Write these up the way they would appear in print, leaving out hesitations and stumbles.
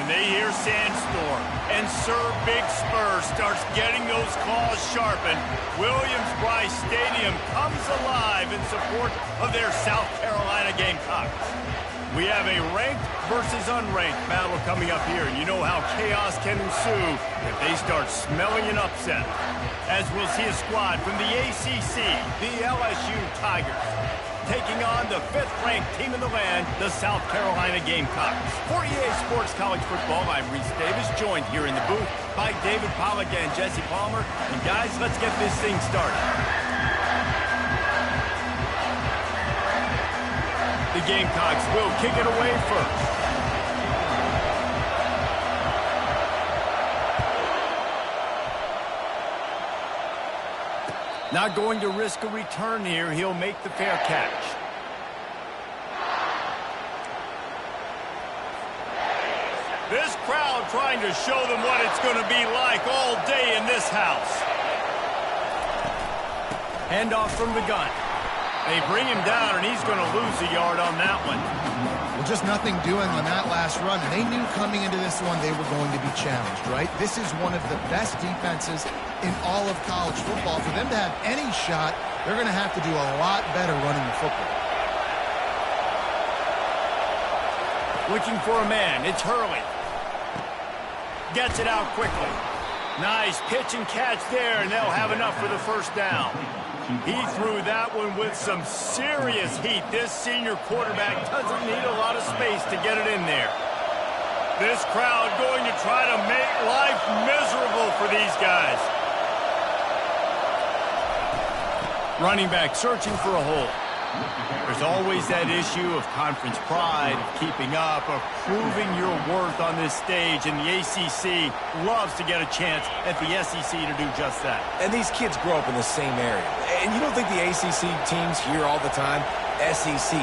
when they hear Sandstorm and Sir Big Spur starts getting those claws sharpened, Williams-Brice Stadium comes alive in support of their South Carolina Gamecocks. We have a ranked versus unranked battle coming up here, and you know how chaos can ensue if they start smelling an upset. As we'll see a squad from the ACC, the LSU Tigers, taking on the 5th-ranked team in the land, the South Carolina Gamecocks. For EA Sports College Football, I'm Reese Davis, joined here in the booth by David Pollack and Jesse Palmer. And guys, let's get this thing started. The Gamecocks will kick it away first. Not going to risk a return here. He'll make the fair catch. This crowd trying to show them what it's going to be like all day in this house. Handoff from the gun. They bring him down, and he's going to lose a yard on that one. Well, just nothing doing on that last run. And they knew coming into this one they were going to be challenged, right? This is one of the best defenses in all of college football. For them to have any shot, they're going to have to do a lot better running the football. Looking for a man. It's Hurley. Gets it out quickly. Nice pitch and catch there, and they'll have enough for the first down. He threw that one with some serious heat. This senior quarterback doesn't need a lot of space to get it in there. This crowd going to try to make life miserable for these guys. Running back searching for a hole. There's always that issue of conference pride, of keeping up, of proving your worth on this stage, and the ACC loves to get a chance at the SEC to do just that. And these kids grow up in the same area. And you don't think the ACC teams hear all the time, SEC,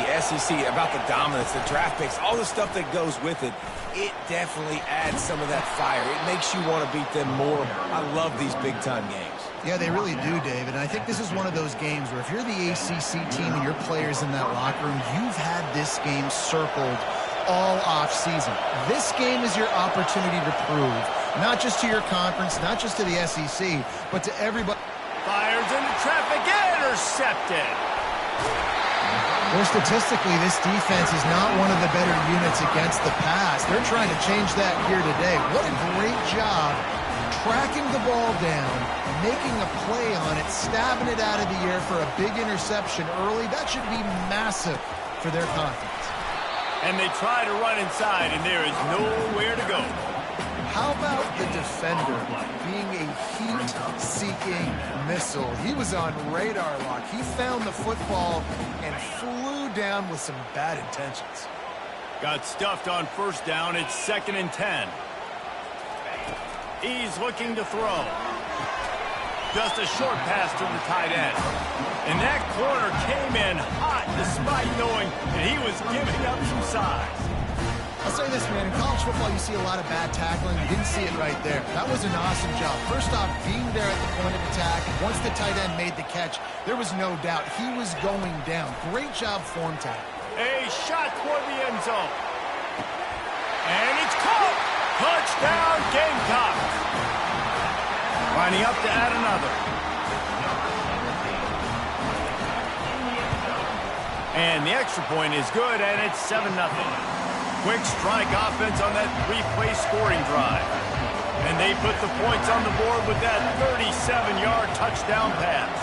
about the dominance, the draft picks, all the stuff that goes with it. It definitely adds some of that fire. It makes you want to beat them more. I love these big-time games. Yeah, they really do, David. And I think this is one of those games where if you're the ACC team and your players in that locker room, you've had this game circled all off-season. This game is your opportunity to prove, not just to your conference, not just to the SEC, but to everybody. Fires into traffic, intercepted. Well, statistically, this defense is not one of the better units against the pass. They're trying to change that here today. What a great job tracking the ball down, making a play on it, stabbing it out of the air for a big interception early. That should be massive for their confidence. And they try to run inside, and there is nowhere to go. How about the defender being a heat-seeking missile? He was on radar lock. He found the football and flew down with some bad intentions. Got stuffed on first down. It's 2nd and 10. He's looking to throw. Just a short pass to the tight end. And that corner came in hot despite knowing that he was giving up some size. I'll say this, man. In college football, you see a lot of bad tackling. You didn't see it right there. That was an awesome job. First off, being there at the point of attack. Once the tight end made the catch, there was no doubt he was going down. Great job form tackle. A shot toward the end zone. And it's caught. Touchdown, Gamecocks. Lining up to add another. And the extra point is good, and it's 7-0. Quick strike offense on that 3-play scoring drive. And they put the points on the board with that 37-yard touchdown pass.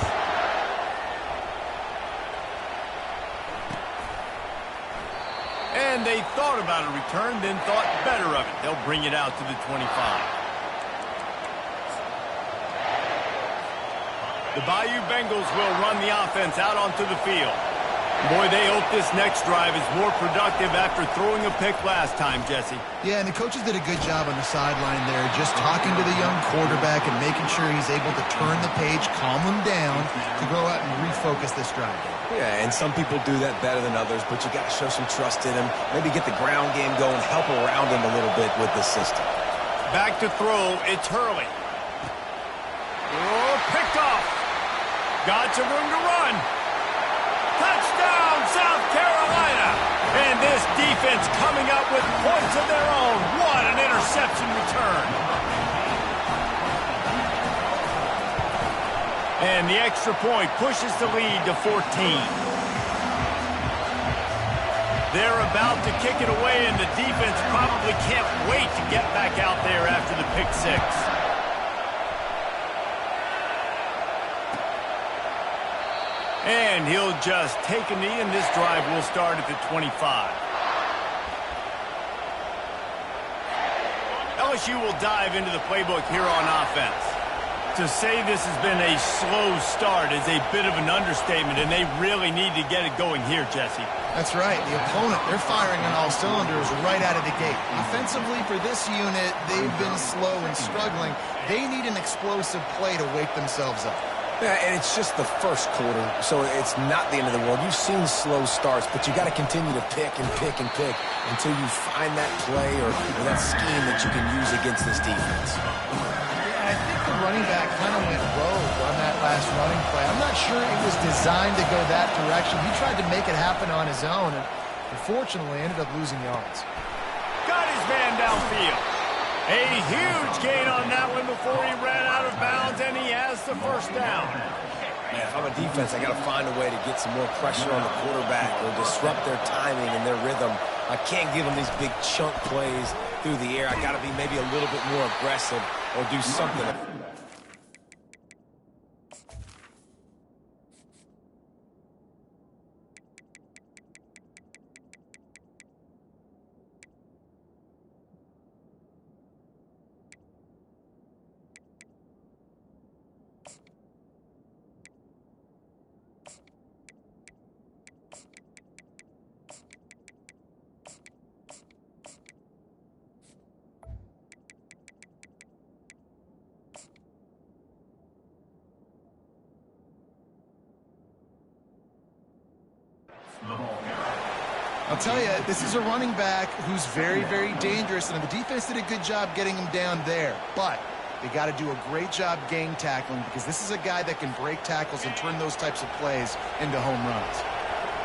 And they thought about a return, then thought better of it. They'll bring it out to the 25. The Bayou Bengals will run the offense out onto the field. Boy, they hope this next drive is more productive after throwing a pick last time, Jesse. Yeah, and the coaches did a good job on the sideline there, just talking to the young quarterback and making sure he's able to turn the page, calm him down, to go out and refocus this drive. Yeah, and some people do that better than others, but you got to show some trust in him. Maybe get the ground game going, help around him a little bit with this system. Back to throw, it's Hurley. Oh, picked off. Got some room to run. Touchdown, South Carolina! And this defense defense coming up with points of their own. What an interception return. And the extra point pushes the lead to 14. They're about to kick it away, and the defense probably can't wait to get back out there after the pick six. And he'll just take a knee, and this drive will start at the 25. LSU will dive into the playbook here on offense. To say this has been a slow start is a bit of an understatement, and they really need to get it going here, Jesse. That's right. The opponent, they're firing on all cylinders right out of the gate. Offensively, for this unit, they've been slow and struggling. They need an explosive play to wake themselves up. Yeah, and it's just the first quarter, so it's not the end of the world. You've seen slow starts, but you got to continue to pick and pick and pick until you find that play or that scheme that you can use against this defense. I think the running back kind of went rogue on that last running play. I'm not sure it was designed to go that direction. He tried to make it happen on his own, and unfortunately ended up losing yards. Got his man downfield. A huge gain on that one before he ran out of bounds, and he has the first down. Man, if I'm a defense, I got to find a way to get some more pressure on the quarterback or disrupt their timing and their rhythm. I can't give them these big chunk plays through the air. I got to be maybe a little bit more aggressive or do something. I'll tell you, this is a running back who's very, very dangerous, and the defense did a good job getting him down there. But they got to do a great job gang tackling, because this is a guy that can break tackles and turn those types of plays into home runs.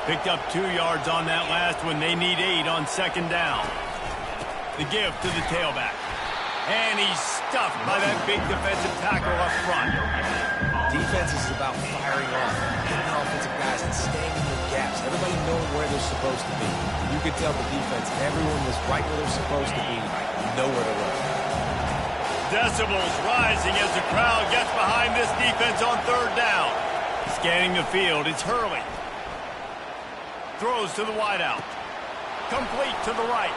Picked up 2 yards on that last one. They need 8 on second down. The give to the tailback. And he's stuffed by that big defensive tackle up front. Defense is about firing off, hitting offensive guys and staying in their gaps. Everybody knowing where they're supposed to be. You could tell the defense, everyone was right where they're supposed to be, nowhere to run. Decibels rising as the crowd gets behind this defense on third down. Scanning the field, it's Hurley. Throws to the wideout. Complete to the right.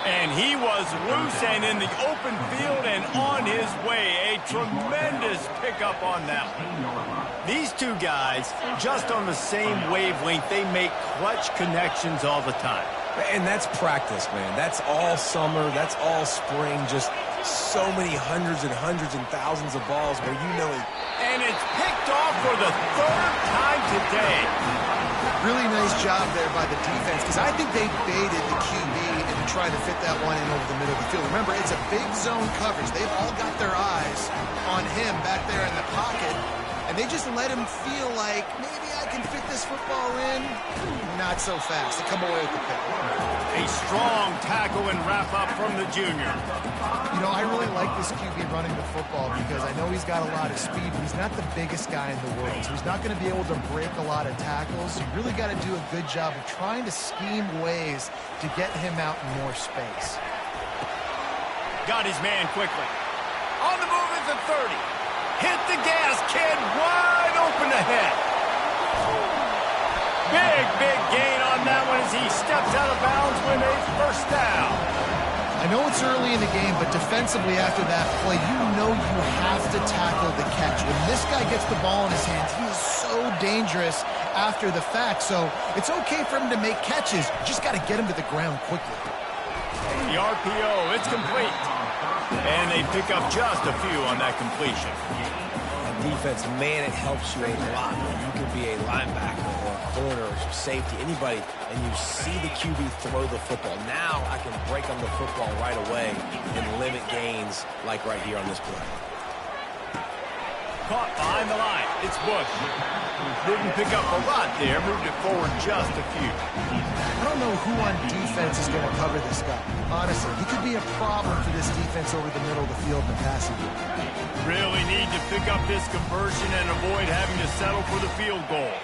And he was loose and in the open field and on his way. A tremendous pickup on that one. These two guys, just on the same wavelength, they make clutch connections all the time. And that's practice, man. That's all summer. That's all spring. Just so many hundreds and thousands of balls where you know it. And it's picked off for the third time today. Really nice job there by the defense, because I think they baited the QB into trying to fit that one in over the middle of the field. Remember, it's a big zone coverage. They've all got their eyes on him back there in the pocket, and they just let him feel like, maybe I can fit this football in. Not so fast. They come away with the pick. A strong tackle and wrap-up from the junior. You know, I really like this QB running the football, because I know he's got a lot of speed, but he's not the biggest guy in the world, so he's not going to be able to break a lot of tackles. You really got to do a good job of trying to scheme ways to get him out in more space. Got his man quickly. On the move at the 30. Hit the gas, kid. Wide open ahead. Big gain on that one as he steps out of bounds with a first down. I know it's early in the game, but defensively after that play, you know you have to tackle the catch. When this guy gets the ball in his hands, he is so dangerous after the fact. So it's okay for him to make catches. You just got to get him to the ground quickly. The RPO, it's complete. And they pick up just a few on that completion. Defense, man, it helps you a lot when you can be a linebacker or a corner or safety, anybody, and you see the QB throw the football. Now I can break on the football right away and limit gains like right here on this play. caught behind the line. It's Bush. Didn't pick up a lot there. Moved it forward just a few. I don't know who on defense is going to cover this guy. Honestly, he could be a problem for this defense over the middle of the field in the passing game. Really need to pick up this conversion and avoid having to settle for the field goal.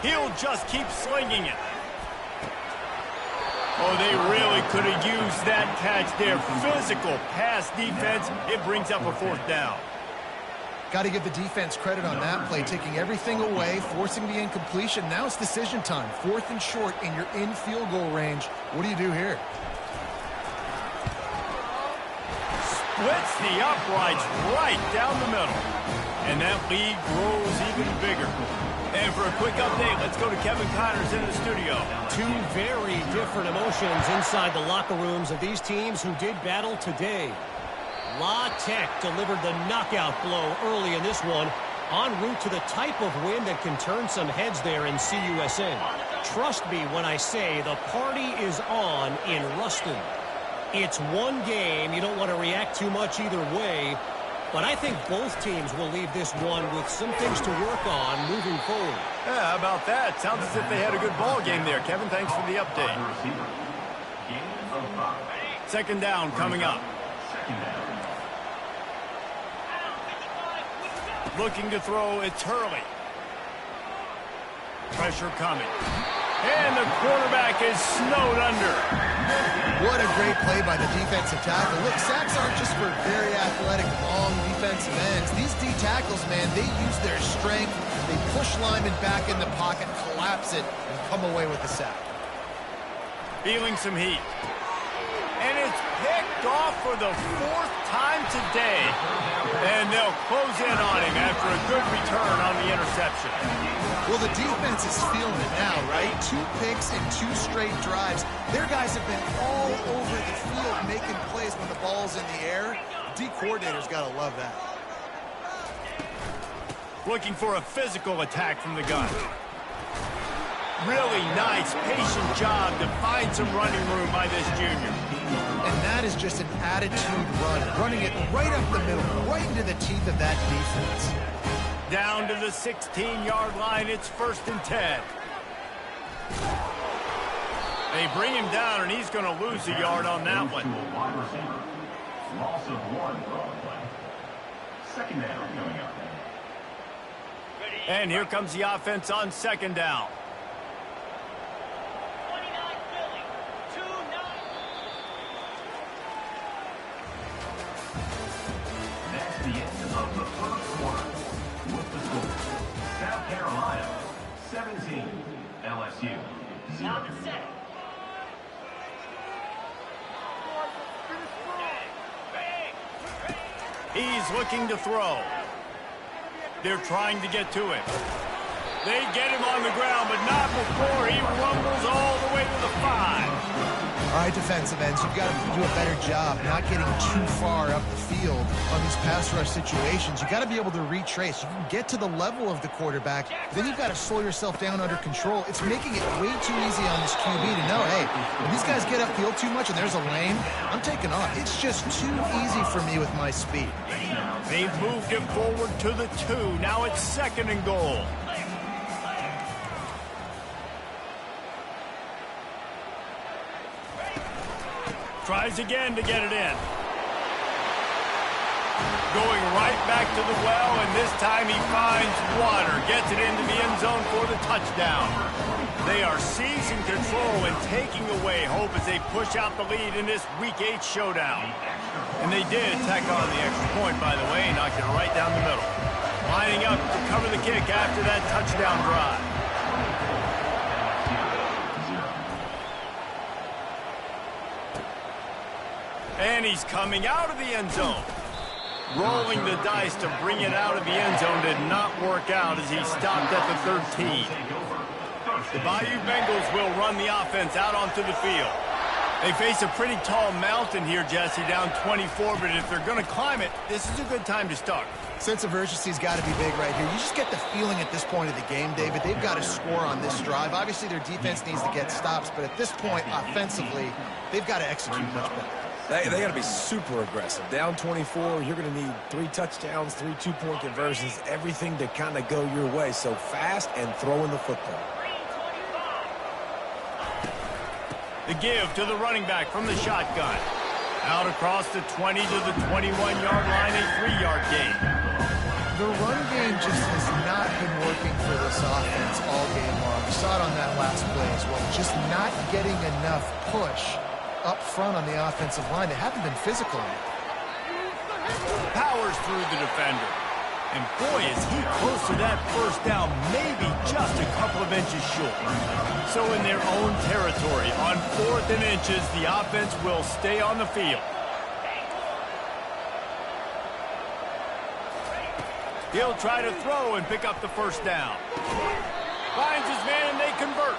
He'll just keep slinging it. Oh, they really could have used that catch there. Physical pass defense. It brings up a fourth down. Got to give the defense credit on that play, taking everything away, forcing the incompletion. Now it's decision time. 4th and short, and you're in field goal range. What do you do here? Splits the uprights right down the middle. And that lead grows even bigger. And for a quick update, let's go to Kevin Connors in the studio. Two very different emotions inside the locker rooms of these teams who did battle today. La Tech delivered the knockout blow early in this one, en route to the type of win that can turn some heads there in CUSN. Trust me when I say the party is on in Ruston. It's one game. You don't want to react too much either way. But I think both teams will leave this one with some things to work on moving forward. Yeah, how about that? Sounds as if they had a good ball game there. Kevin, thanks for the update. 2nd down coming up. Looking to throw, it's Hurley. Pressure coming. And the quarterback is snowed under. What a great play by the defensive tackle. Look, sacks aren't just for very athletic, long defensive ends. These D tackles, man, they use their strength. They push linemen back in the pocket, collapse it, and come away with the sack. Feeling some heat. And it's picked off for the 4th time today. And they'll close in on him after a good return on the interception. Well, the defense is feeling it now, right? 2 picks and 2 straight drives. Their guys have been all over the field making plays when the ball's in the air. D coordinator's got to love that. Looking for a physical attack from the gun. Really nice, patient job to find some running room by this junior. And that is just an attitude run, running it right up the middle, right into the teeth of that defense. Down to the 16-yard line, it's 1st and 10. They bring him down, and he's going to lose a yard on that one. Loss of 1 play. 2nd down coming up. And here comes the offense on 2nd down. That's the end of the 1st quarter. With the score, South Carolina 17, LSU 0. He's looking to throw. They're trying to get to him. They get him on the ground, but not before he rumbles all the way to the 5. All right, defensive ends, you've got to do a better job not getting too far up the field on these pass rush situations. You've got to be able to retrace. You can get to the level of the quarterback, then you've got to slow yourself down under control. It's making it way too easy on this QB to know, hey, when these guys get upfield too much and there's a lane, I'm taking off. It's just too easy for me with my speed. They've moved him forward to the 2. Now it's 2nd and goal. Tries again to get it in. Going right back to the well, and this time he finds water. Gets it into the end zone for the touchdown. They are seizing control and taking away hope as they push out the lead in this Week 8 showdown. And they did tack on the extra point, by the way, knocked it right down the middle. Lining up to cover the kick after that touchdown drive. And he's coming out of the end zone. Rolling the dice to bring it out of the end zone did not work out as he stopped at the 13. The Bayou Bengals will run the offense out onto the field. They face a pretty tall mountain here, Jesse, down 24, but if they're going to climb it, this is a good time to start. Sense of urgency's got to be big right here. You just get the feeling at this point of the game, David, they've got to score on this drive. Obviously, their defense needs to get stops, but at this point, offensively, they've got to execute much better. They got to be super aggressive. Down 24, you're going to need 3 touchdowns, 3 two-point conversions, everything to kind of go your way. So fast and throwing the football. The give to the running back from the shotgun. Out across the 20 to the 21-yard line, a 3-yard gain. The run game just has not been working for this offense all game long. You saw it on that last play as well. Just not getting enough push up front on the offensive line. They haven't been physical. Powers through the defender. And boy, is he close to that first down, maybe just a couple of inches short. So in their own territory, on 4th and inches, the offense will stay on the field. He'll try to throw and pick up the first down. Finds his man and they convert.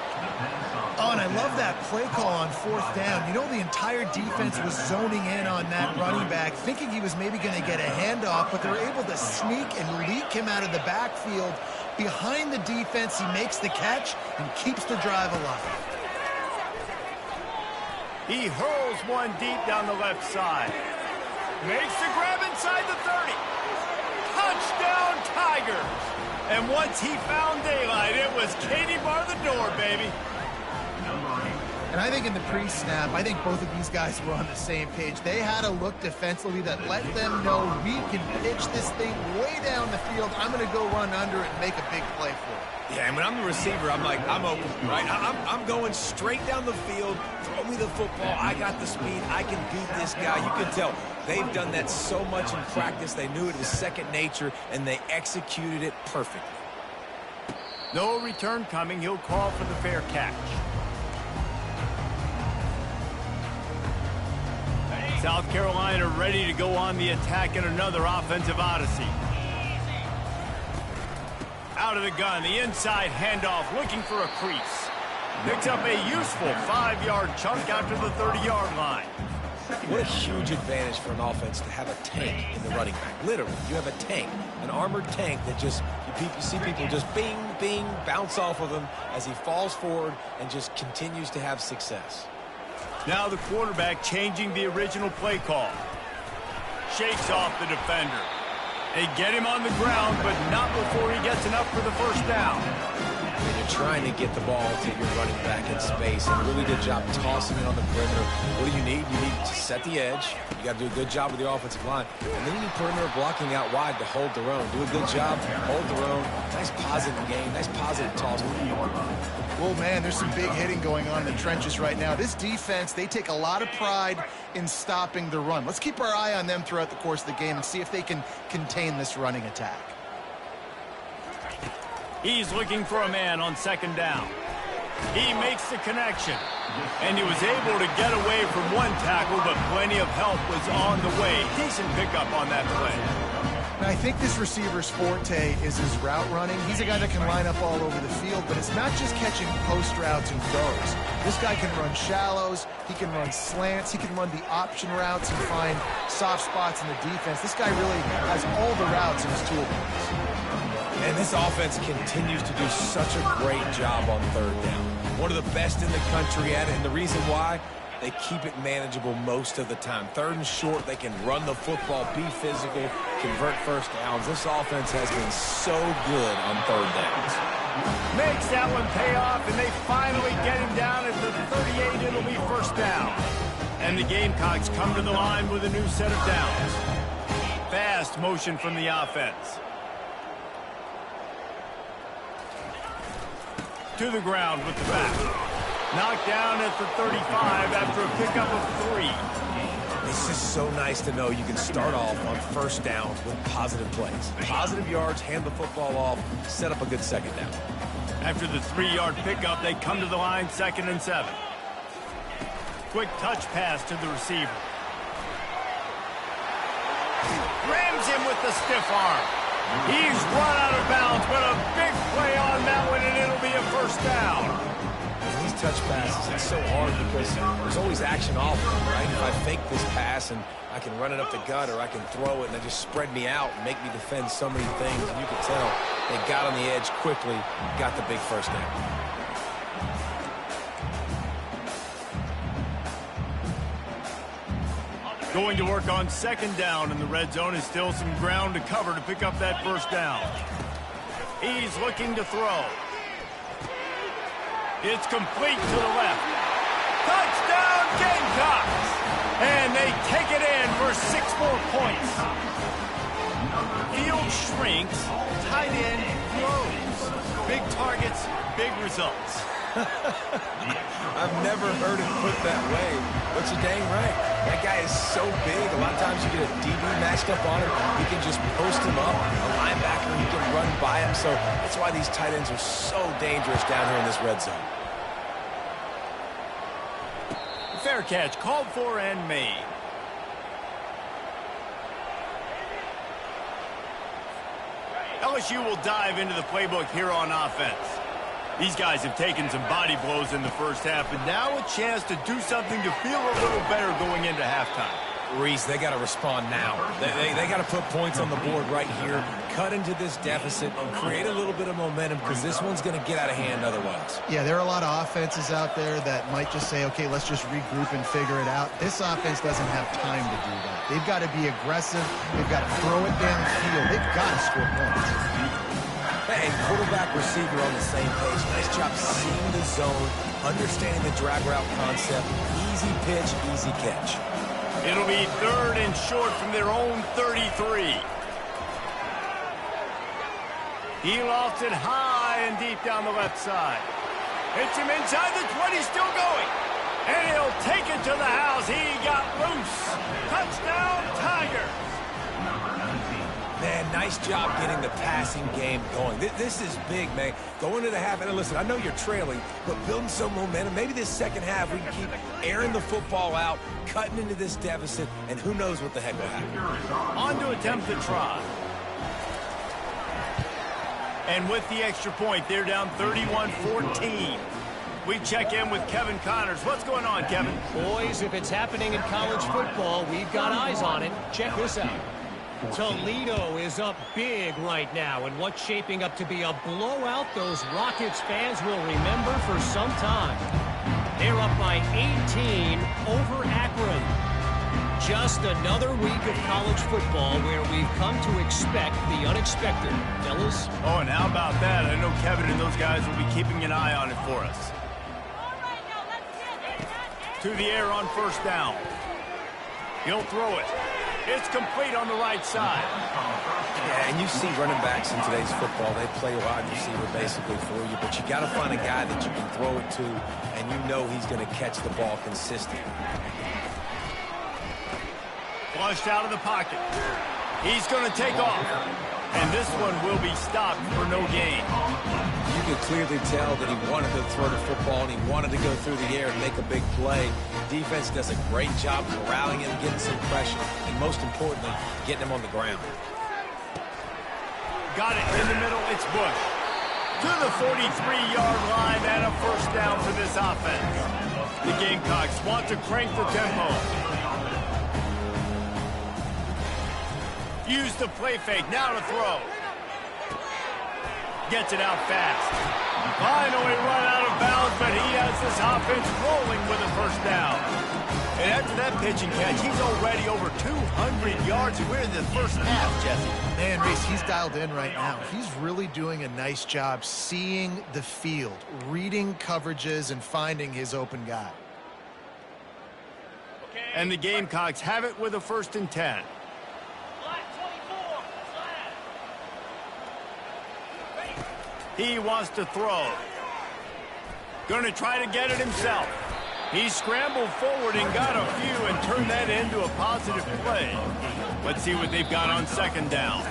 Oh, and I love that play call on 4th down. You know, the entire defense was zoning in on that running back, thinking he was maybe going to get a handoff, but they were able to sneak and leak him out of the backfield. Behind the defense, he makes the catch and keeps the drive alive. He hurls one deep down the left side. Makes the grab inside the 30. Touchdown, Tigers! And once he found daylight, it was Katie bar the door, baby. And I think in the pre-snap, I think both of these guys were on the same page. They had a look defensively that let them know we can pitch this thing way down the field. I'm going to go run under it and make a big play for it. Yeah, and when I'm the receiver, I'm like, I'm open, right? I'm going straight down the field. Throw me the football. I got the speed. I can beat this guy. You can tell they've done that so much in practice. They knew it was second nature, and they executed it perfectly. No return coming. He'll call for the fair catch. South Carolina ready to go on the attack in another offensive odyssey. Out of the gun, the inside handoff, looking for a crease. Picks up a useful 5-yard chunk after the 30-yard line. What a huge advantage for an offense to have a tank in the running back. Literally, you have a tank, an armored tank that just, you see people just bing, bing, bounce off of him as he falls forward and just continues to have success. Now the quarterback changing the original play call. Shakes off the defender. They get him on the ground, but not before he gets enough for the first down. And you're trying to get the ball to your running back in space, and a really good job tossing it on the perimeter. What do you need? You need to set the edge. You got to do a good job with your offensive line. And then you need perimeter blocking out wide to hold their own. Do a good job, hold their own. Nice positive game, nice positive toss. Well, man, there's some big hitting going on in the trenches right now. This defense, they take a lot of pride in stopping the run. Let's keep our eye on them throughout the course of the game and see if they can contain this running attack. He's looking for a man on second down. He makes the connection. And he was able to get away from one tackle, but plenty of help was on the way. Decent pickup on that play. Now, I think this receiver's forte is his route running. He's a guy that can line up all over the field, but it's not just catching post routes and goes. This guy can run shallows, he can run slants, he can run the option routes and find soft spots in the defense. This guy really has all the routes in his toolbox. And this offense continues to do such a great job on third down. One of the best in the country at it, and the reason why, they keep it manageable most of the time. Third and short, they can run the football, be physical, convert first downs. This offense has been so good on third downs. Makes that one pay off, and they finally get him down at the 38. It'll be first down. And the Gamecocks come to the line with a new set of downs. Fast motion from the offense. To the ground with the back. Knocked down at the 35 after a pickup of 3. It's just so nice to know you can start off on first down with positive plays. Positive yards, hand the football off, set up a good second down. After the 3-yard pickup, they come to the line 2nd and 7. Quick touch pass to the receiver. Rams him with the stiff arm. He's run out of bounds, but a big play on that one, and it'll be a first down. These touch passes, it's so hard because there's always action off of them, right? If I fake this pass and I can run it up the gut or I can throw it and they just spread me out and make me defend so many things, and you can tell they got on the edge quickly, got the big first down. Going to work on second down in the red zone. Is still some ground to cover to pick up that first down. He's looking to throw. It's complete to the left. Touchdown Gamecocks! And they take it in for 6 more points. Field shrinks, tight end grows. Big targets, big results. I've never heard it put that way, but you're dang right. That guy is so big. A lot of times you get a DB matched up on him. You can just post him up. A linebacker, you can run by him. So that's why these tight ends are so dangerous down here in this red zone. Fair catch, called for and made. LSU will dive into the playbook here on offense. These guys have taken some body blows in the first half, and now a chance to do something to feel a little better going into halftime. Reese, they got to respond now. They got to put points on the board right here, cut into this deficit, and create a little bit of momentum because this one's going to get out of hand otherwise. Yeah, there are a lot of offenses out there that might just say, okay, let's just regroup and figure it out. This offense doesn't have time to do that. They've got to be aggressive. They've got to throw it down the field. They've got to score points. Hey, quarterback, receiver on the same page. Nice job seeing the zone, understanding the drag route concept. Easy pitch, easy catch. It'll be 3rd and short from their own 33. He lofts it high and deep down the left side. Hits him inside the 20, still going. And he'll take it to the house. He got loose. Touchdown, Tigers. Man, nice job getting the passing game going. This is big, man. Going to the half, and listen, I know you're trailing, but building some momentum. Maybe this second half we can keep airing the football out, cutting into this deficit, and who knows what the heck will happen. On to attempt the try. And with the extra point, they're down 31-14. We check in with Kevin Connors. What's going on, Kevin? Boys, if it's happening in college football, we've got eyes on it. Check this out. Toledo is up big right now, and what's shaping up to be a blowout those Rockets fans will remember for some time. They're up by 18 over Akron. Just another week of college football where we've come to expect the unexpected. Fellas? Oh, and how about that? I know Kevin and those guys will be keeping an eye on it for us. To the air on first down. He'll throw it. It's complete on the right side. Yeah, and you see running backs in today's football, they play wide receiver basically for you, but you got to find a guy that you can throw it to, and you know he's going to catch the ball consistently. Flushed out of the pocket. He's going to take off. And this one will be stopped for no gain. You could clearly tell that he wanted to throw the football and he wanted to go through the air and make a big play. Defense does a great job corralling him, getting some pressure, and most importantly, getting him on the ground. Got it in the middle. It's Bush. To the 43-yard line and a first down for this offense. The Gamecocks want to crank the tempo. Use the play fake. Now to throw. Gets it out fast. Finally run out of bounds, but he has this offense rolling with a first down. And after that pitch and catch, he's already over 200 yards. We're in the first half, Jesse. Man, Reese, he's dialed in right now. He's really doing a nice job seeing the field, reading coverages, and finding his open guy. And the Gamecocks have it with a 1st and 10. He wants to throw. Going to try to get it himself. He scrambled forward and got a few and turned that into a positive play. Let's see what they've got on second down.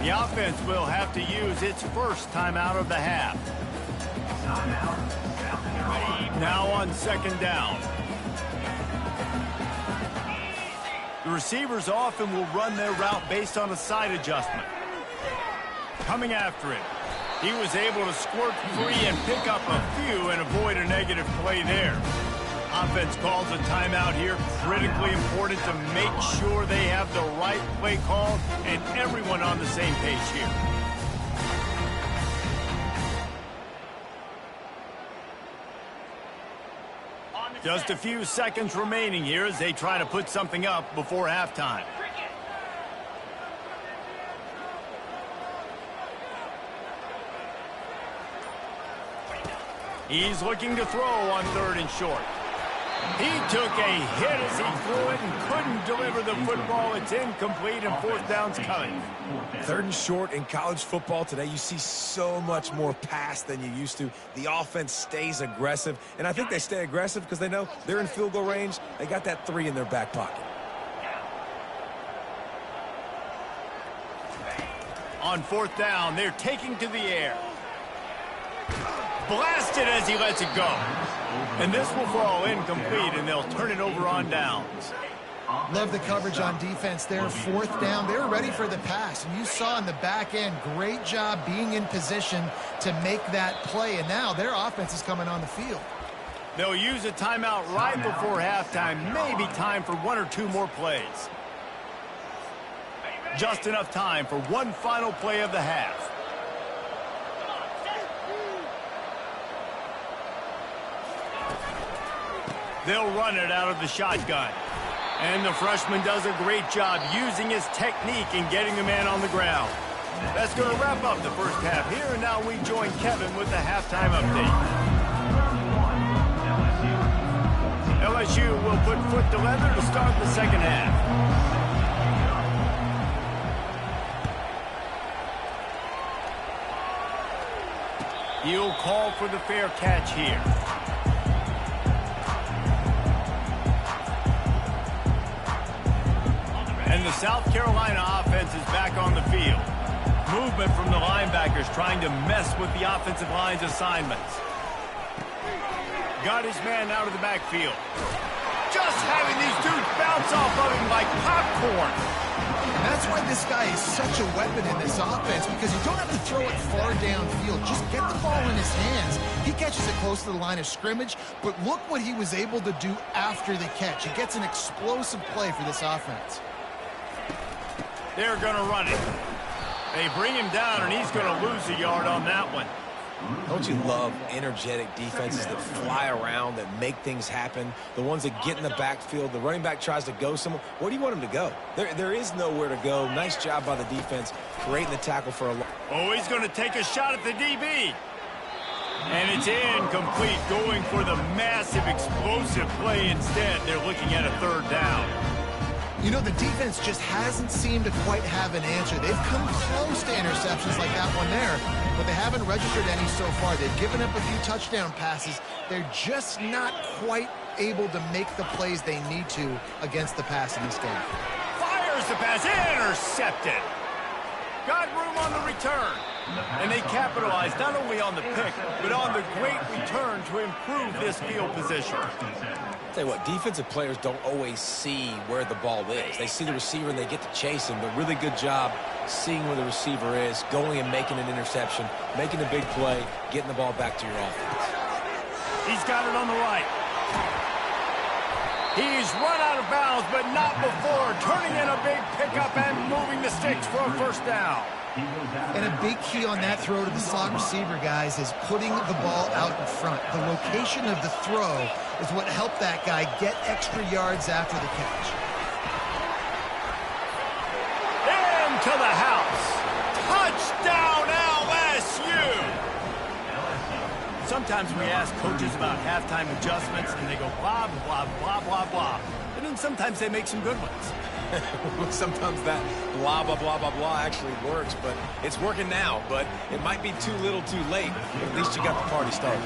The offense will have to use its first timeout of the half. Now on second down. The receivers often will run their route based on a side adjustment. Coming after him. He was able to squirt free and pick up a few and avoid a negative play there. Offense calls a timeout here. Critically important to make sure they have the right play call and everyone on the same page here. Just a few seconds remaining here as they try to put something up before halftime. He's looking to throw on 3rd and short. He took a hit as he threw it and couldn't deliver the football. It's incomplete and 4th down's coming. 3rd and short in college football today, you see so much more pass than you used to. The offense stays aggressive, and I think they stay aggressive because they know they're in field goal range. They got that 3 in their back pocket. On 4th down, they're taking to the air. Blasted as he lets it go. And this will fall incomplete, and they'll turn it over on downs. Love the coverage on defense there. 4th down, they were ready for the pass. And you saw in the back end, great job being in position to make that play. And now their offense is coming on the field. They'll use a timeout right before halftime. Maybe time for 1 or 2 more plays. Just enough time for one final play of the half. They'll run it out of the shotgun. And the freshman does a great job using his technique and getting the man on the ground. That's going to wrap up the first half here, and now we join Kevin with the halftime update. LSU will put foot to leather to start the second half. He'll call for the fair catch here. And the South Carolina offense is back on the field. Movement from the linebackers trying to mess with the offensive line's assignments. Got his man out of the backfield. Just having these dudes bounce off of him like popcorn. And that's why this guy is such a weapon in this offense, because you don't have to throw it far downfield. Just get the ball in his hands. He catches it close to the line of scrimmage, but look what he was able to do after the catch. He gets an explosive play for this offense. They're going to run it. They bring him down, and he's going to lose a yard on that one. Don't you love energetic defenses that fly around, that make things happen? The ones that get in the backfield, the running back tries to go somewhere. Where do you want him to go? There is nowhere to go. Nice job by the defense, creating the tackle for a... Oh, he's going to take a shot at the DB. And it's incomplete, going for the massive explosive play instead. They're looking at a 3rd down. You know, the defense just hasn't seemed to quite have an answer. They've come close to interceptions like that one there, but they haven't registered any so far. They've given up a few touchdown passes. They're just not quite able to make the plays they need to against the pass in this game. Fires the pass, intercepted. Got room on the return. And they capitalized not only on the pick, but on the great return to improve this field position. Tell you what, defensive players don't always see where the ball is. They see the receiver and they get to chase him, but really good job seeing where the receiver is, going and making an interception, making a big play, getting the ball back to your offense. He's got it on the right. He's run out of bounds, but not before turning in a big pickup and moving the sticks for a 1st down. And a big key on that throw to the slot receiver, guys, is putting the ball out in front. The location of the throw is what helped that guy get extra yards after the catch. Into the house. Touchdown, LSU! Sometimes we ask coaches about halftime adjustments, and they go blah, blah, blah, blah, blah. And then sometimes they make some good ones. Sometimes that blah, blah, blah, blah, blah actually works, but it's working now. But it might be too little too late. But at least you got the party started.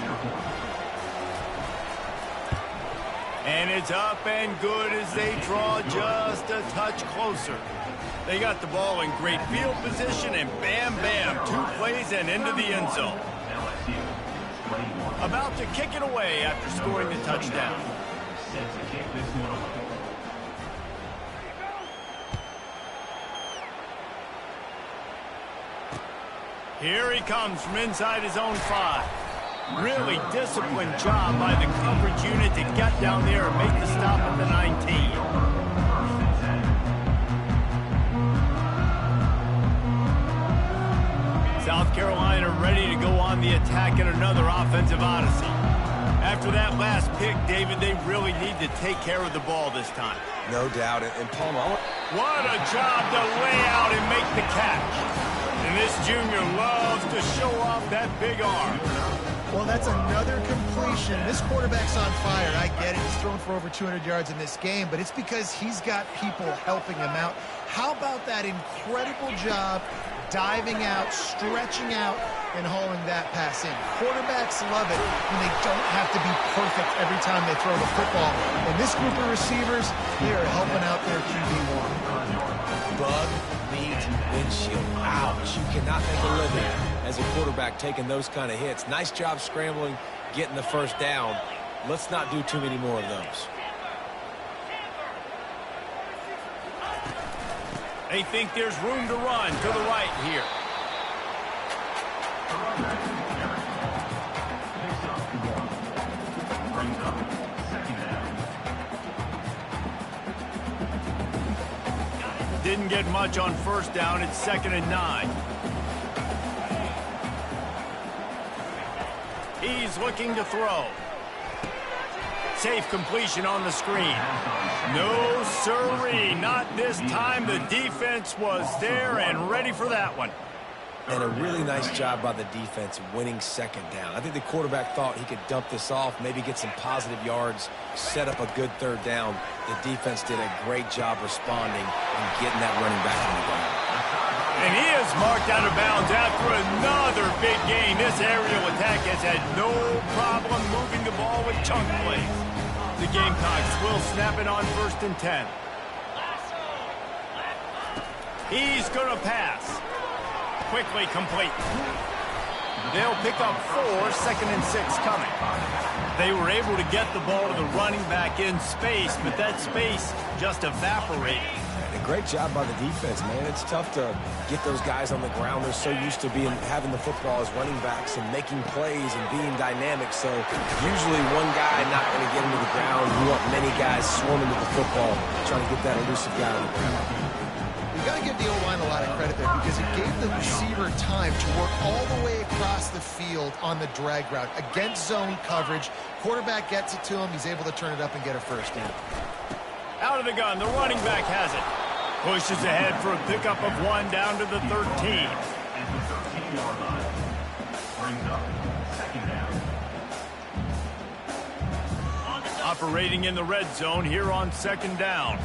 And it's up and good as they draw just a touch closer. They got the ball in great field position, and bam, bam, 2 plays and into the end zone. About to kick it away after scoring the touchdown. Here he comes from inside his own 5. Really disciplined job by the coverage unit to get down there and make the stop at the 19. South Carolina ready to go on the attack in another offensive odyssey. After that last pick, David, they really need to take care of the ball this time. No doubt. And Palmer, what a job to lay out and make the catch. And this junior loves to show off that big arm. Well, that's another completion. This quarterback's on fire. I get it. He's thrown for over 200 yards in this game, but it's because he's got people helping him out. How about that incredible job diving out, stretching out, and hauling that pass in? Quarterbacks love it when they don't have to be perfect every time they throw the football. And this group of receivers, they are helping out their QB1. bug meat windshield. Ouch. You cannot make a living as a quarterback taking those kind of hits. Nice job scrambling, getting the first down. Let's not do too many more of those. They think there's room to run to the right here. Didn't get much on first down. It's 2nd and 9. He's looking to throw. Safe completion on the screen. No sirree, not this time. The defense was there and ready for that one. And a really nice job by the defense winning second down. I think the quarterback thought he could dump this off, maybe get some positive yards, set up a good third down. The defense did a great job responding and getting that running back on the ground. And he is marked out of bounds after another big gain. This aerial attack has had no problem moving the ball with chunk plays. The Gamecocks will snap it on 1st and 10. He's going to pass. Quickly complete. They'll pick up 4, 2nd and 6 coming. They were able to get the ball to the running back in space, but that space just evaporated. A great job by the defense, man. It's tough to get those guys on the ground. They're so used to having the football as running backs and making plays and being dynamic. So usually one guy not going to get into the ground. You want many guys swarming with the football, trying to get that elusive guy on the ground. You got to give the O-line a lot of credit there because it gave the receiver time to work all the way across the field on the drag route against zone coverage. Quarterback gets it to him. He's able to turn it up and get a first down. Out of the gun, the running back has it. Pushes ahead for a pickup of 1 down to the 13. At the 13-yard line. Brings up 2nd down. Operating in the red zone here on 2nd down.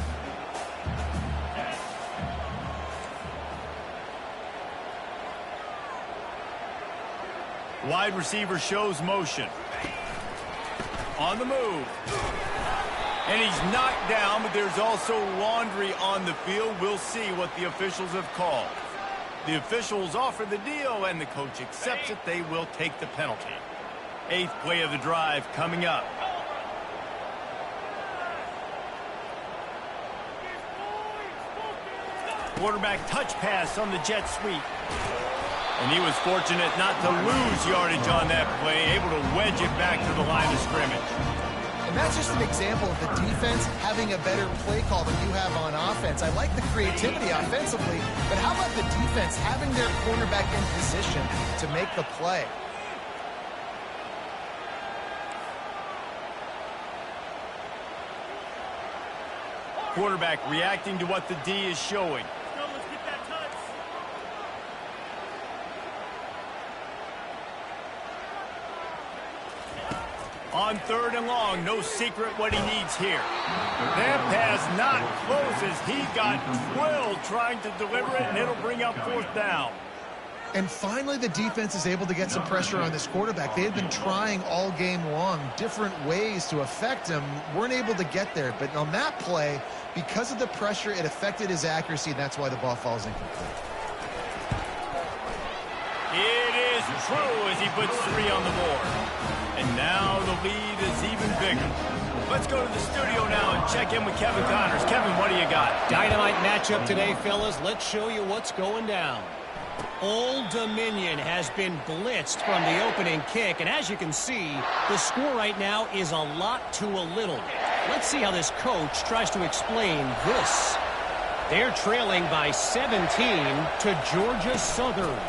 Wide receiver shows motion. On the move. And he's knocked down, but there's also laundry on the field. We'll see what the officials have called. The officials offer the deal, and the coach accepts it. They will take the penalty. 8th play of the drive coming up. Quarterback touch pass on the jet sweep. And he was fortunate not to lose yardage on that play, able to wedge it back to the line of scrimmage. And that's just an example of the defense having a better play call than you have on offense. I like the creativity offensively, but how about the defense having their cornerback in position to make the play? Quarterback reacting to what the D is showing. On 3rd and long, no secret what he needs here. That pass not close as he got drilled trying to deliver it, and it'll bring up 4th down. And finally, the defense is able to get some pressure on this quarterback. They had been trying all game long different ways to affect him. Weren't able to get there. But on that play, because of the pressure, it affected his accuracy, and that's why the ball falls incomplete. It is true as he puts 3 on the board. And now the lead is even bigger. Let's go to the studio now and check in with Kevin Connors. Kevin, what do you got? Dynamite matchup today, fellas. Let's show you what's going down. Old Dominion has been blitzed from the opening kick, and as you can see, the score right now is a lot to a little. Let's see how this coach tries to explain this. They're trailing by 17 to Georgia Southern.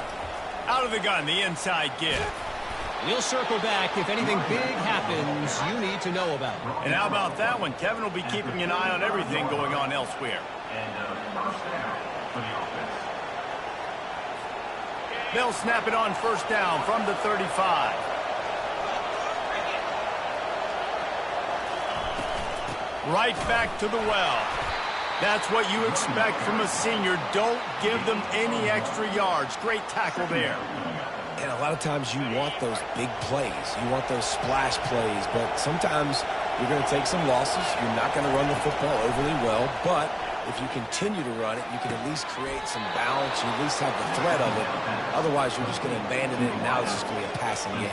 Out of the gun, the inside give. We'll circle back if anything big happens you need to know about. And how about that one? Kevin will be keeping an eye on everything going on elsewhere. And first down for the offense. They'll snap it on first down from the 35. Right back to the well. That's what you expect from a senior. Don't give them any extra yards. Great tackle there. And a lot of times you want those big plays. You want those splash plays. But sometimes you're going to take some losses. You're not going to run the football overly well. But if you continue to run it, you can at least create some balance. You at least have the threat of it. Otherwise, you're just going to abandon it, and now it's just going to be a passing game.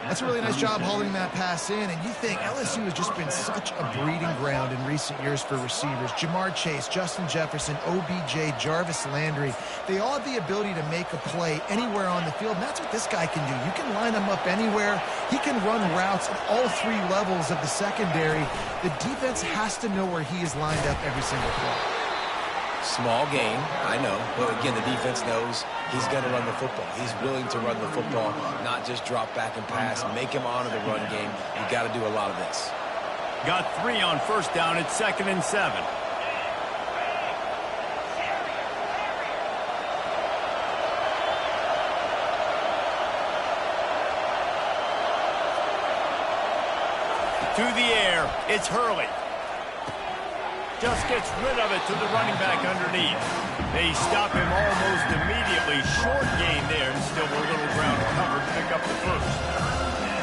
That's a really nice job hauling that pass in, and you think LSU has just been such a breeding ground in recent years for receivers. Jamar Chase, Justin Jefferson, OBJ, Jarvis Landry, they all have the ability to make a play anywhere on the field, and that's what this guy can do. You can line him up anywhere. He can run routes at all three levels of the secondary. The defense has to know where he is lined up every single play. Small game, I know. But again, the defense knows he's going to run the football. He's willing to run the football, not just drop back and pass. Make him honor the run game. You got to do a lot of this. Got 3 on first down. It's 2nd and 7. To the air. It's Hurley. Just gets rid of it to the running back underneath. They stop him almost immediately. Short gain there, and still a little ground covered to pick up the first.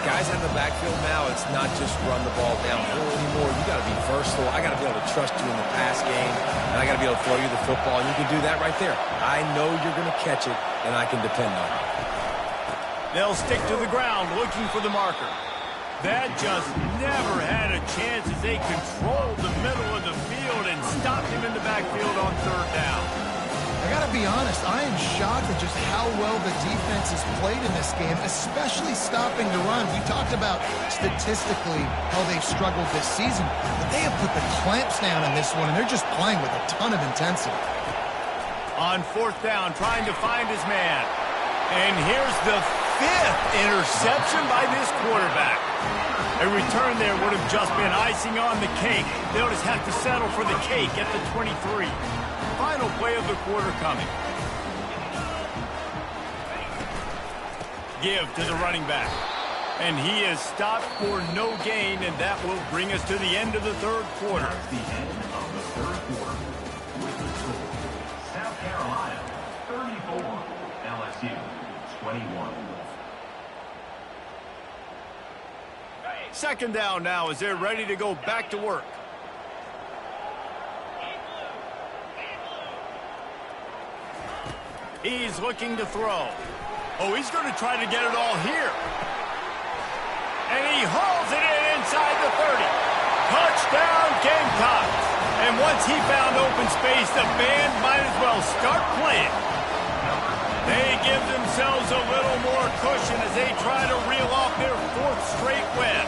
Guys in the backfield now, it's not just run the ball downhill anymore. You got to be versatile. I got to be able to trust you in the pass game, and I got to be able to throw you the football, and you can do that right there. I know you're going to catch it, and I can depend on it. They'll stick to the ground looking for the marker. That just never had a chance as they controlled the middle of the field and stopped him in the backfield on 3rd down. I got to be honest, I am shocked at just how well the defense has played in this game, especially stopping the run. We talked about statistically how they've struggled this season, but they have put the clamps down in this one, and they're just playing with a ton of intensity. On 4th down, trying to find his man. And here's the 5th interception by this quarterback. A return there would have just been icing on the cake. They'll just have to settle for the cake at the 23. Final play of the quarter coming. Give to the running back. And he is stopped for no gain, and that will bring us to the end of the 3rd quarter. That's the end of the 3rd quarter. With the score, South Carolina 34, LSU 21. 2nd down now as they're ready to go back to work. He's looking to throw. Oh, he's going to try to get it all here. And he hauls it in inside the 30. Touchdown, Gamecocks. And once he found open space, the band might as well start playing. They give themselves a little more cushion as they try to reel off their 4th straight win.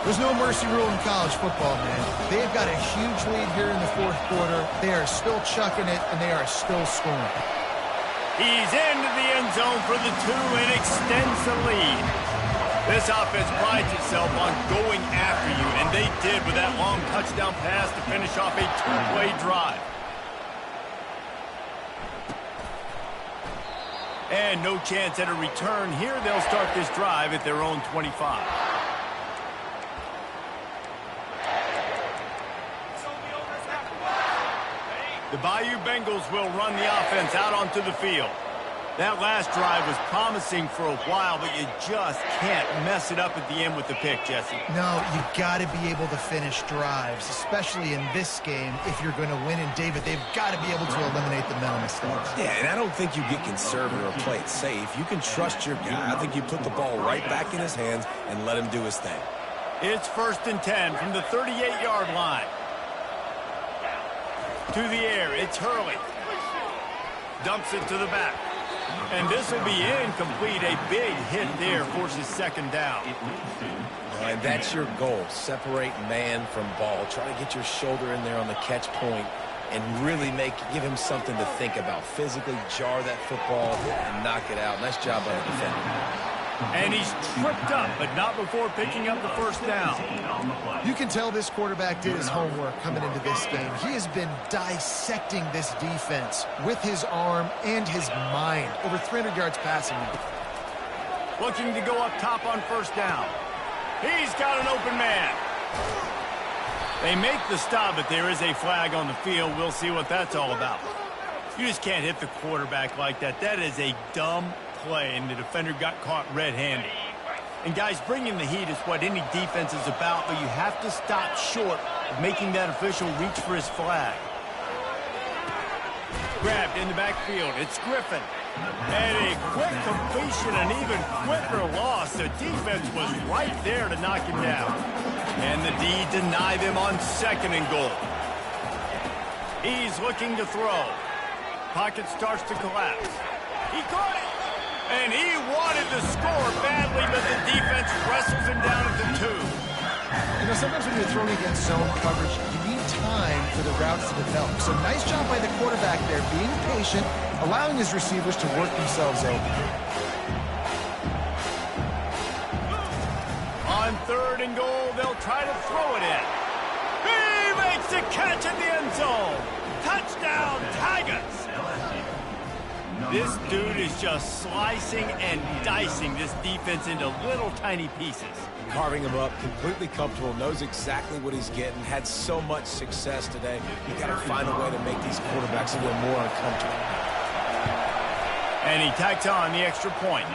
There's no mercy rule in college football, man. They've got a huge lead here in the 4th quarter. They are still chucking it, and they are still scoring. He's into the end zone for the 2 and extends the lead. This offense prides itself on going after you, and they did with that long touchdown pass to finish off a 2-play drive. And no chance at a return here. They'll start this drive at their own 25. The Bayou Bengals will run the offense out onto the field. That last drive was promising for a while, but you just can't mess it up at the end with the pick, Jesse. No, you got to be able to finish drives, especially in this game. If you're going to win, and David, they've got to be able to eliminate the mental mistakes. Yeah, and I don't think you get conservative or play it safe. You can trust your guy. I think you put the ball right back in his hands and let him do his thing. It's 1st and 10 from the 38-yard line. To the air, it's Hurley. Dumps it to the back. And this will be incomplete. A big hit there forces 2nd down. And that's your goal. Separate man from ball. Try to get your shoulder in there on the catch point and really give him something to think about. Physically jar that football and knock it out. Nice job by the defender. And he's tripped up, but not before picking up the first down. You can tell this quarterback did his homework coming into this game. He has been dissecting this defense with his arm and his mind. Over 300 yards passing now. Looking to go up top on first down. He's got an open man. They make the stop, but there is a flag on the field. We'll see what that's all about. You just can't hit the quarterback like that. That is a dumb play, and the defender got caught red-handed. And guys, bringing the heat is what any defense is about, but you have to stop short of making that official reach for his flag. Grabbed in the backfield. It's Griffin. And a quick completion, an even quicker loss. The defense was right there to knock him down. And the D denied them on 2nd and goal. He's looking to throw. Pocket starts to collapse. He caught it. And he wanted to score badly, but the defense wrestles him down at the 2. You know, sometimes when you're throwing against zone coverage, you need time for the routes to develop. So nice job by the quarterback there, being patient, allowing his receivers to work themselves open. On 3rd and goal, they'll try to throw it in. He makes the catch in the end zone. Touchdown, Tigers. This dude is just slicing and dicing this defense into little tiny pieces. Carving him up, completely comfortable, knows exactly what he's getting, had so much success today. You got to find a way to make these quarterbacks a little more uncomfortable. And he tacks on the extra point.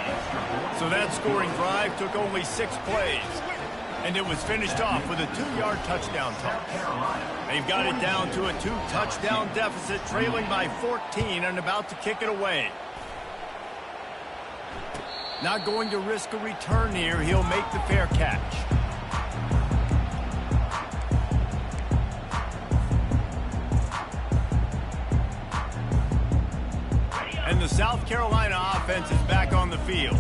So that scoring drive took only 6 plays. And it was finished off with a 2-yard touchdown toss. They've got it down to a 2-touchdown deficit, trailing by 14 and about to kick it away. Not going to risk a return here. He'll make the fair catch. And the South Carolina offense is back on the field.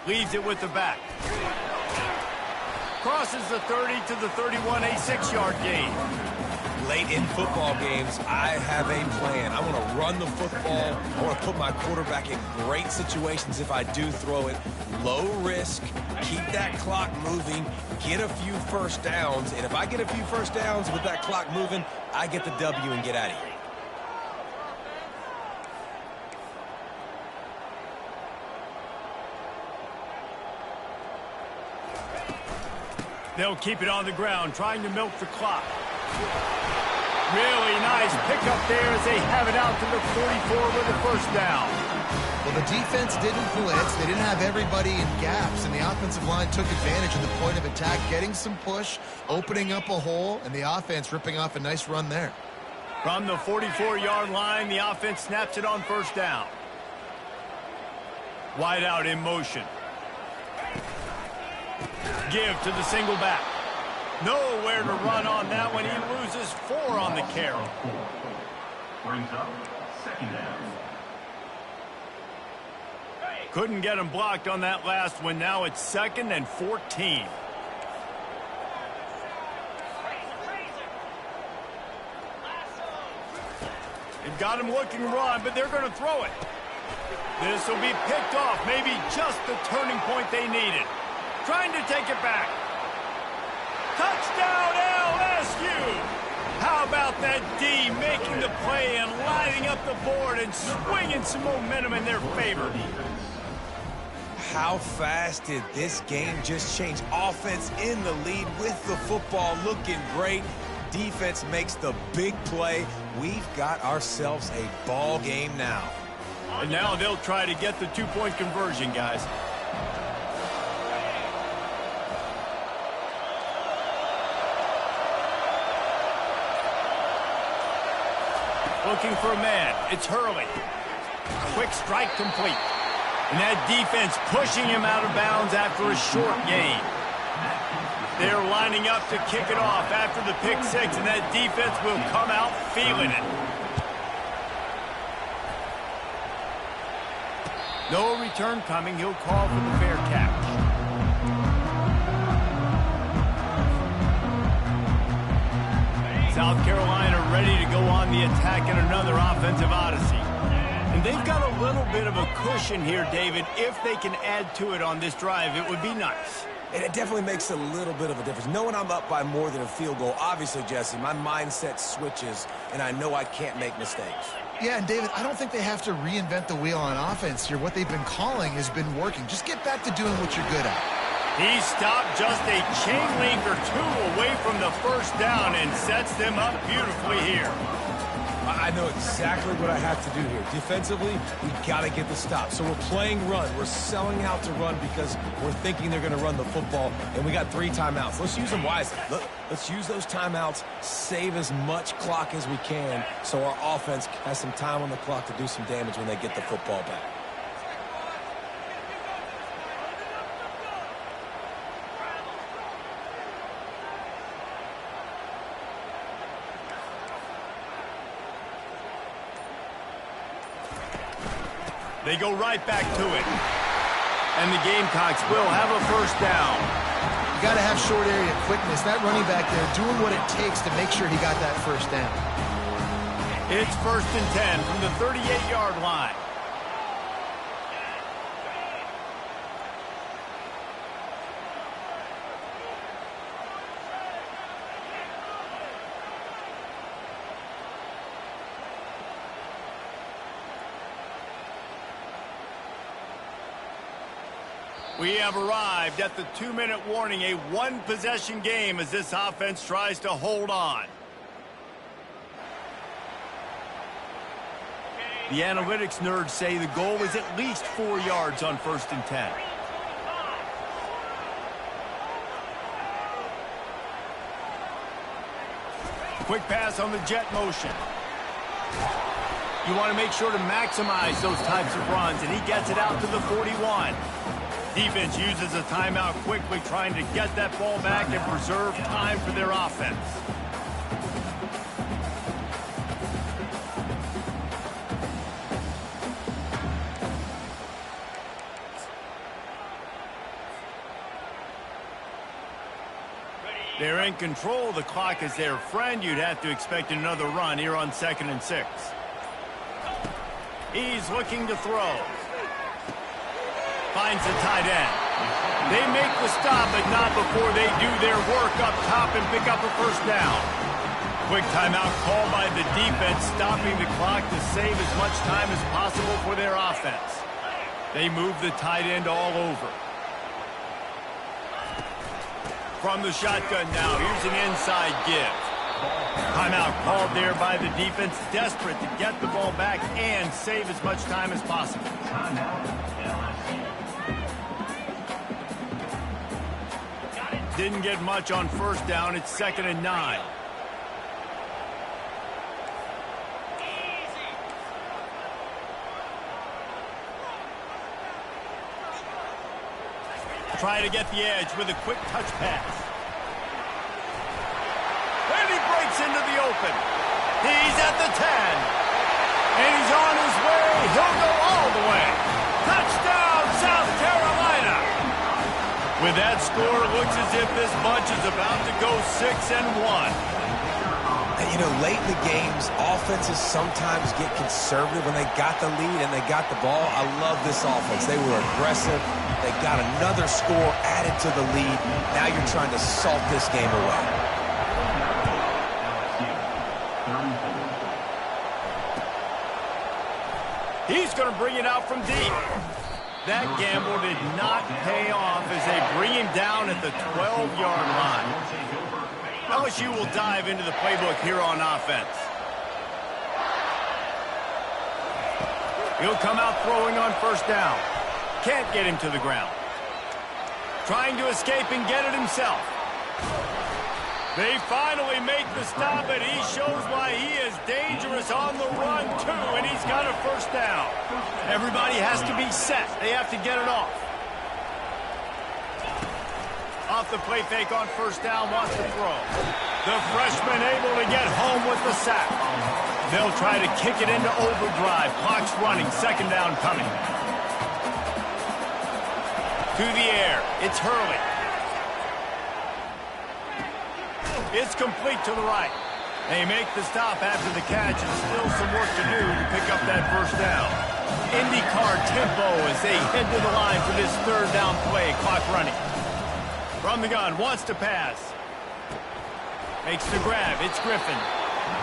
Leaves it with the back. Crosses the 30 to the 31, a 6-yard gain. Late in football games, I have a plan. I want to run the football. I want to put my quarterback in great situations if I do throw it. Low risk, keep that clock moving, get a few first downs. And if I get a few first downs with that clock moving, I get the W and get out of here. They'll keep it on the ground, trying to milk the clock. Really nice pickup there as they have it out to the 44 with a first down. Well, the defense didn't blitz. They didn't have everybody in gaps, and the offensive line took advantage of the point of attack, getting some push, opening up a hole, and the offense ripping off a nice run there. From the 44-yard line, the offense snaps it on first down. Wide out in motion. Give to the single back. Nowhere to run on that one. He loses 4 on the carry. Brings up 2nd down. Couldn't get him blocked on that last one. Now it's 2nd and 14. They've got him looking run, but they're going to throw it. This will be picked off. Maybe just the turning point they needed. Trying to take it back. Touchdown, LSU! How about that D making the play and lining up the board and swinging some momentum in their favor? How fast did this game just change? Offense in the lead with the football, looking great. Defense makes the big play. We've got ourselves a ball game now. And now they'll try to get the 2-point conversion, guys. Looking for a man. It's Hurley. Quick strike complete. And that defense pushing him out of bounds after a short gain. They're lining up to kick it off after the pick 6, and that defense will come out feeling it. No return coming. He'll call for the fair catch. South Carolina ready to go on the attack in another offensive odyssey. And they've got a little bit of a cushion here, David. If they can add to it on this drive, it would be nice. And it definitely makes a little bit of a difference. Knowing I'm up by more than a field goal, obviously, Jesse, my mindset switches, and I know I can't make mistakes. Yeah, and David, I don't think they have to reinvent the wheel on offense here. What they've been calling has been working. Just get back to doing what you're good at. He stopped just a chain link or two away from the first down and sets them up beautifully here. I know exactly what I have to do here. Defensively, we got to get the stop. So we're playing run. We're selling out to run because we're thinking they're going to run the football, and we got 3 timeouts. Let's use them wisely. Let's use those timeouts, save as much clock as we can so our offense has some time on the clock to do some damage when they get the football back. They go right back to it. And the Gamecocks will have a first down. You got to have short area quickness. That running back there doing what it takes to make sure he got that first down. It's 1st and 10 from the 38-yard line. We have arrived at the 2-minute warning, a one-possession game as this offense tries to hold on. The analytics nerds say the goal is at least 4 yards on 1st and 10. Quick pass on the jet motion. You want to make sure to maximize those types of runs, and he gets it out to the 41. Defense uses a timeout quickly, trying to get that ball back and preserve time for their offense. They're in control. The clock is their friend. You'd have to expect another run here on 2nd and 6. He's looking to throw. Finds the tight end. They make the stop, but not before they do their work up top and pick up a first down. Quick timeout called by the defense, stopping the clock to save as much time as possible for their offense. They move the tight end all over. From the shotgun now, here's an inside give. Timeout called there by the defense, desperate to get the ball back and save as much time as possible. Didn't get much on first down. It's 2nd and 9. Try to get the edge with a quick touch pass. And he breaks into the open. He's at the 10. And he's on his way. He'll go all the way. Touchdown, South Carolina. With that score, it looks as if this bunch is about to go 6-1. And, you know, late in the games, offenses sometimes get conservative when they got the lead and they got the ball. I love this offense. They were aggressive. They got another score added to the lead. Now you're trying to salt this game away. He's going to bring it out from deep. That gamble did not pay off as they bring him down at the 12-yard line. LSU will dive into the playbook here on offense. He'll come out throwing on first down. Can't get him to the ground. Trying to escape and get it himself. They finally make the stop, and he shows why he is dangerous on the run, too, and he's got a first down. Everybody has to be set. They have to get it off. Off the play fake on first down, wants to throw. The freshman able to get home with the sack. They'll try to kick it into overdrive. Clock's running, 2nd down coming. To the air, it's Hurley. It's complete to the right. They make the stop after the catch, and still some work to do to pick up that first down. IndyCar tempo as they head to the line for this third down play. Clock running. From the gun, wants to pass. Makes the grab. It's Griffin.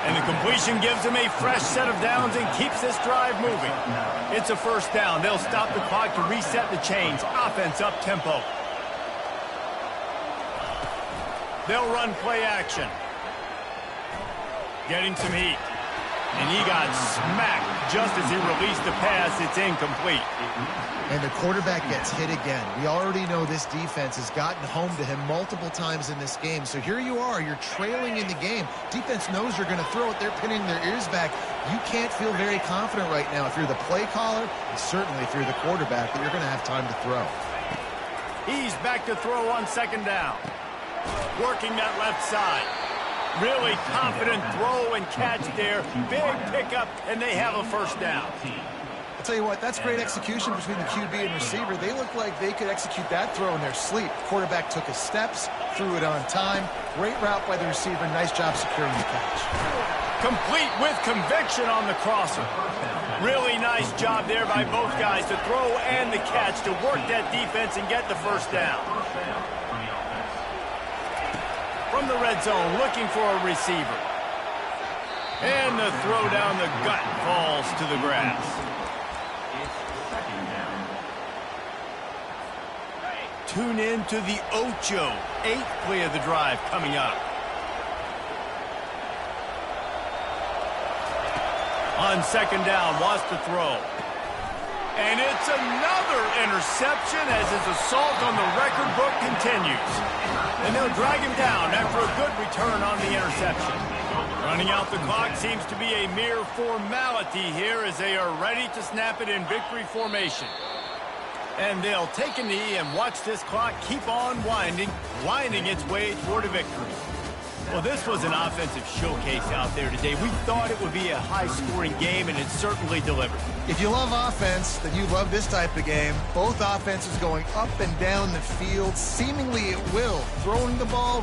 And the completion gives him a fresh set of downs and keeps this drive moving. It's a first down. They'll stop the clock to reset the chains. Offense up tempo. They'll run play action. Getting some heat. And he got smacked just as he released the pass. It's incomplete. And the quarterback gets hit again. We already know this defense has gotten home to him multiple times in this game. So here you are. You're trailing in the game. Defense knows you're going to throw it. They're pinning their ears back. You can't feel very confident right now if you're the play caller, and certainly if you're the quarterback, that you're going to have time to throw. He's back to throw on second down. Working that left side. Really confident throw and catch there. Big pickup, and they have a first down. I'll tell you what, that's great execution between the QB and receiver. They look like they could execute that throw in their sleep. Quarterback took his steps, threw it on time. Great route by the receiver. Nice job securing the catch. Complete with conviction on the crosser. Really nice job there by both guys to throw and the catch to work that defense and get the first down. From the red zone, looking for a receiver. And the throw down the gut falls to the grass. Tune in to the Ocho. 8th play of the drive coming up. On second down, wants to throw. And it's another interception as his assault on the record book continues. And they'll drag him down after a good return on the interception. Running out the clock seems to be a mere formality here as they are ready to snap it in victory formation. And they'll take a knee and watch this clock keep on winding its way toward a victory. Well, this was an offensive showcase out there today. We thought it would be a high-scoring game, and it certainly delivered. If you love offense, then you love this type of game. Both offenses going up and down the field. Seemingly it will. Throwing the ball.